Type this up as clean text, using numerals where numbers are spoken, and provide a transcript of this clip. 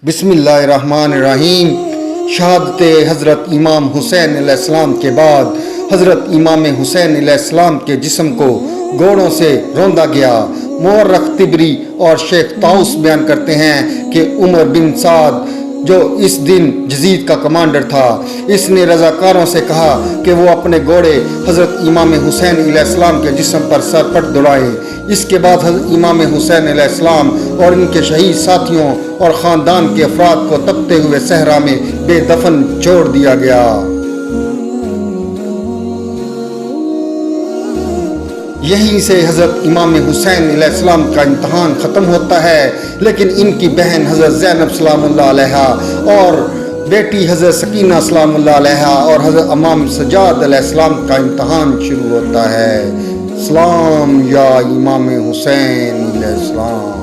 بسم اللہ الرحمن الرحیم۔ شہادت حضرت امام حسین علیہ السلام کے بعد حضرت امام حسین علیہ السلام کے جسم کو گھوڑوں سے روندا گیا۔ مورخ طبری اور شیخ طاؤس بیان کرتے ہیں کہ عمر بن سعد جو اس دن یزید کا کمانڈر تھا، اس نے رضاکاروں سے کہا کہ وہ اپنے گھوڑے حضرت امام حسین علیہ السلام کے جسم پر سرپٹ دوڑائیں۔ اس کے بعد حضرت امام حسین علیہ السلام اور ان کے شہید ساتھیوں اور خاندان کے افراد کو تپتے ہوئے صحرا میں بے دفن چھوڑ دیا گیا۔ یہیں سے حضرت امام حسین علیہ السلام کا امتحان ختم ہوتا ہے، لیکن ان کی بہن حضرت زینب سلام اللہ علیہا اور بیٹی حضرت سکینہ سلام اللہ علیہا اور حضرت امام سجاد علیہ السلام کا امتحان شروع ہوتا ہے۔ سلام یا امام حسین علیہ السلام۔